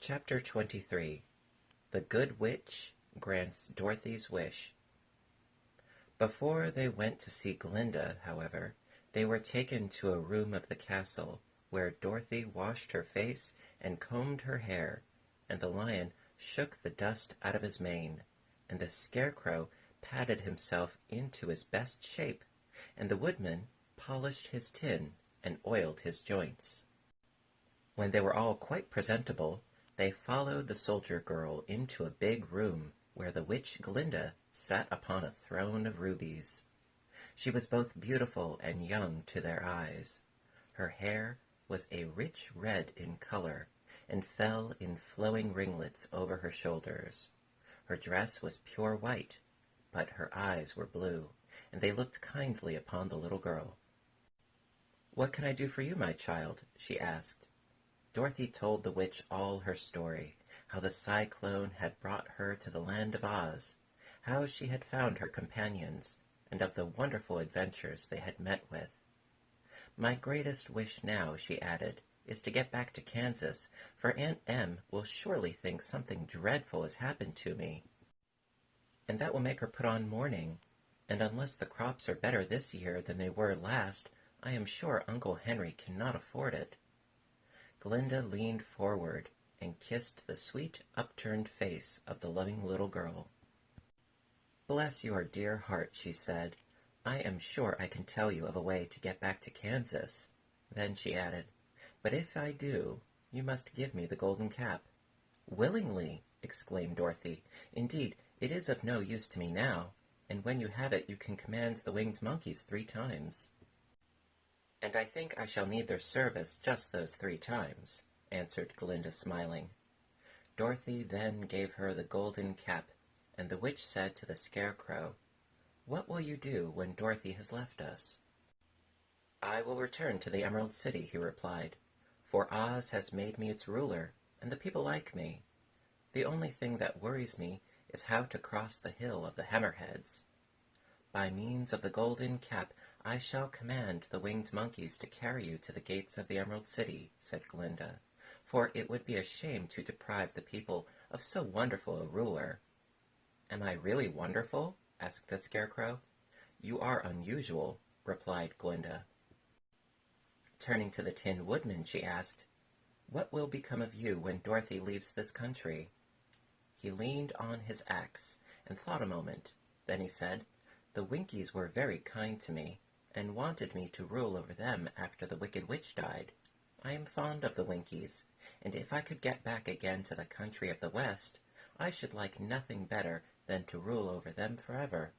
Chapter 23. The Good Witch Grants Dorothy's Wish. Before they went to see Glinda, however, they were taken to a room of the castle, where Dorothy washed her face and combed her hair, and the lion shook the dust out of his mane, and the Scarecrow patted himself into his best shape, and the Woodman polished his tin and oiled his joints. When they were all quite presentable, they followed the soldier girl into a big room where the witch Glinda sat upon a throne of rubies. She was both beautiful and young to their eyes. Her hair was a rich red in color and fell in flowing ringlets over her shoulders. Her dress was pure white, but her eyes were blue, and they looked kindly upon the little girl. "What can I do for you, my child?" she asked. Dorothy told the witch all her story, how the cyclone had brought her to the land of Oz, how she had found her companions, and of the wonderful adventures they had met with. "My greatest wish now," she added, "is to get back to Kansas, for Aunt Em will surely think something dreadful has happened to me. And that will make her put on mourning, and unless the crops are better this year than they were last, I am sure Uncle Henry cannot afford it." Glinda leaned forward and kissed the sweet, upturned face of the loving little girl. "Bless your dear heart," she said. "I am sure I can tell you of a way to get back to Kansas." Then she added, "But if I do, you must give me the golden cap." "Willingly!" exclaimed Dorothy. "Indeed, it is of no use to me now, and when you have it you can command the winged monkeys 3 times." "And I think I shall need their service just those 3 times," answered Glinda, smiling. Dorothy then gave her the golden cap, and the witch said to the Scarecrow, "What will you do when Dorothy has left us?" "I will return to the Emerald City," he replied, "for Oz has made me its ruler, and the people like me. The only thing that worries me is how to cross the hill of the Hammerheads. By means of the golden cap I shall command the winged monkeys to carry you to the gates of the Emerald City," said Glinda, "for it would be a shame to deprive the people of so wonderful a ruler." "Am I really wonderful?" asked the Scarecrow. "You are unusual," replied Glinda. Turning to the Tin Woodman, she asked, "What will become of you when Dorothy leaves this country?" He leaned on his axe and thought a moment. Then he said, "The Winkies were very kind to me, and wanted me to rule over them after the Wicked Witch died. I am fond of the Winkies, and if I could get back again to the country of the West, I should like nothing better than to rule over them forever."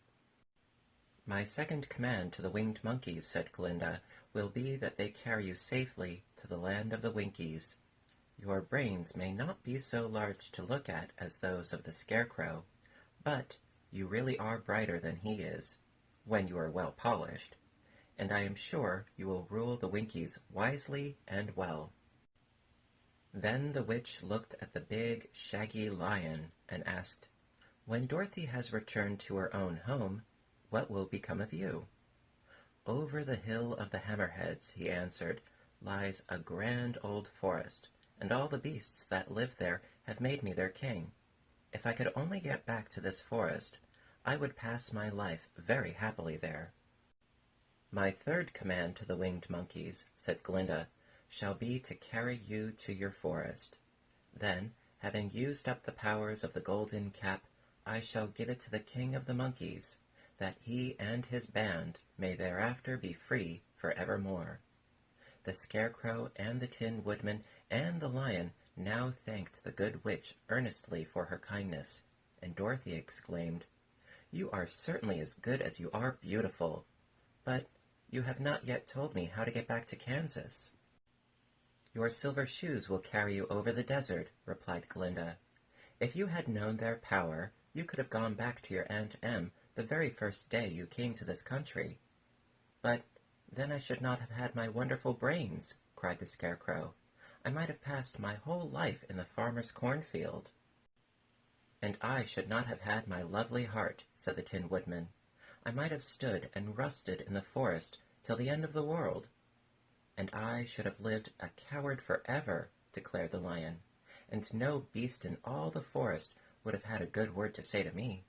"My second command to the winged monkeys," said Glinda, "will be that they carry you safely to the land of the Winkies. Your brains may not be so large to look at as those of the Scarecrow, but you really are brighter than he is, when you are well polished, and I am sure you will rule the Winkies wisely and well." Then the witch looked at the big, shaggy lion and asked, "When Dorothy has returned to her own home, what will become of you?" "Over the hill of the Hammerheads," he answered, "lies a grand old forest, and all the beasts that live there have made me their king. If I could only get back to this forest, I would pass my life very happily there." "My third command to the winged monkeys," said Glinda, "shall be to carry you to your forest. Then, having used up the powers of the golden cap, I shall give it to the King of the Monkeys, that he and his band may thereafter be free for evermore." The Scarecrow and the Tin Woodman and the Lion now thanked the good witch earnestly for her kindness, and Dorothy exclaimed, "You are certainly as good as you are beautiful. But you have not yet told me how to get back to Kansas." "Your silver shoes will carry you over the desert," replied Glinda. "If you had known their power, you could have gone back to your Aunt Em the very first day you came to this country." "But then I should not have had my wonderful brains," cried the Scarecrow. "I might have passed my whole life in the farmer's cornfield." "And I should not have had my lovely heart," said the Tin Woodman. "I might have stood and rusted in the forest till the end of the world." "And I should have lived a coward forever," declared the Lion. and no beast in all the forest would have had a good word to say to me."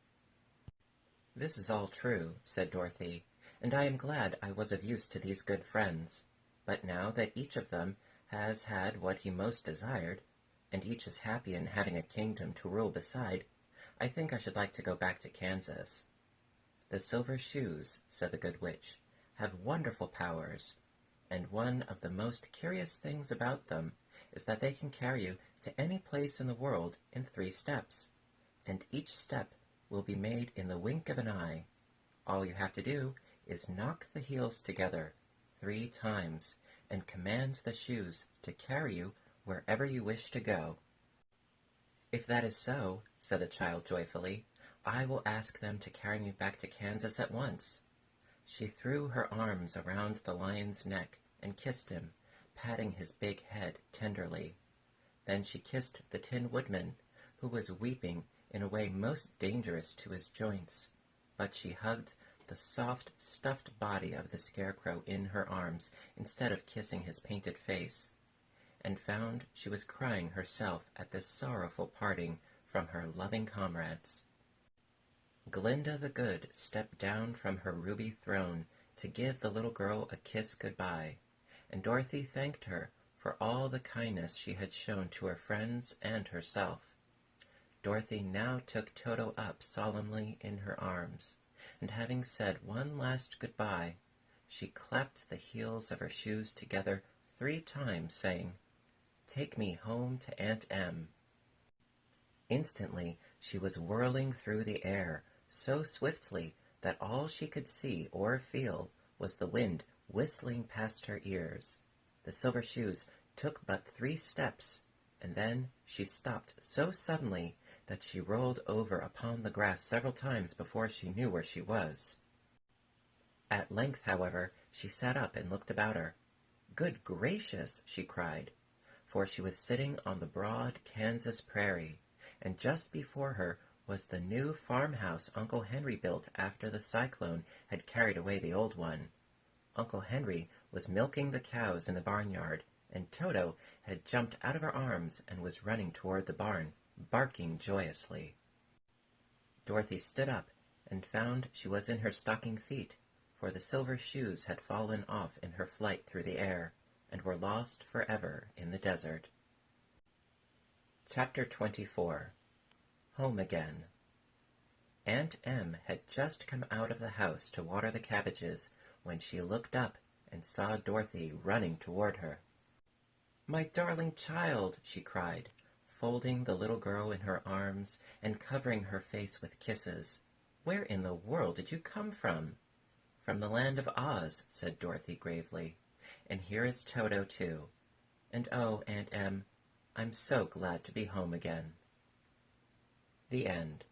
"This is all true," said Dorothy, "and I am glad I was of use to these good friends. But now that each of them has had what he most desired, and each is happy in having a kingdom to rule beside, I think I should like to go back to Kansas." "The Silver Shoes," said the Good Witch, "have wonderful powers, and one of the most curious things about them is that they can carry you to any place in the world in 3 steps, and each step will be made in the wink of an eye. All you have to do is knock the heels together 3 times and command the shoes to carry you wherever you wish to go." "If that is so," said the child joyfully, "I will ask them to carry me back to Kansas at once." She threw her arms around the lion's neck and kissed him, patting his big head tenderly. Then she kissed the Tin Woodman, who was weeping in a way most dangerous to his joints, but she hugged the soft, stuffed body of the Scarecrow in her arms instead of kissing his painted face, and found she was crying herself at this sorrowful parting from her loving comrades. Glinda the Good stepped down from her ruby throne to give the little girl a kiss goodbye, and Dorothy thanked her for all the kindness she had shown to her friends and herself. Dorothy now took Toto up solemnly in her arms, and having said one last goodbye, she clapped the heels of her shoes together 3 times, saying, "Take me home to Aunt Em." Instantly she was whirling through the air so swiftly that all she could see or feel was the wind whistling past her ears. The Silver Shoes took but 3 steps, and then she stopped so suddenly that she rolled over upon the grass several times before she knew where she was. At length, however, she sat up and looked about her. "Good gracious!" she cried, for she was sitting on the broad Kansas prairie, and just before her was the new farmhouse Uncle Henry built after the cyclone had carried away the old one. Uncle Henry was milking the cows in the barnyard, and Toto had jumped out of her arms and was running toward the barn, barking joyously. Dorothy stood up and found she was in her stocking feet, for the Silver Shoes had fallen off in her flight through the air, and were lost forever in the desert. Chapter 24. Home Again. Aunt Em had just come out of the house to water the cabbages when she looked up and saw Dorothy running toward her. "My darling child!" she cried, folding the little girl in her arms and covering her face with kisses. "Where in the world did you come from?" "From the land of Oz," said Dorothy gravely. "And here is Toto, too. And oh, Aunt Em, I'm so glad to be home again." The End.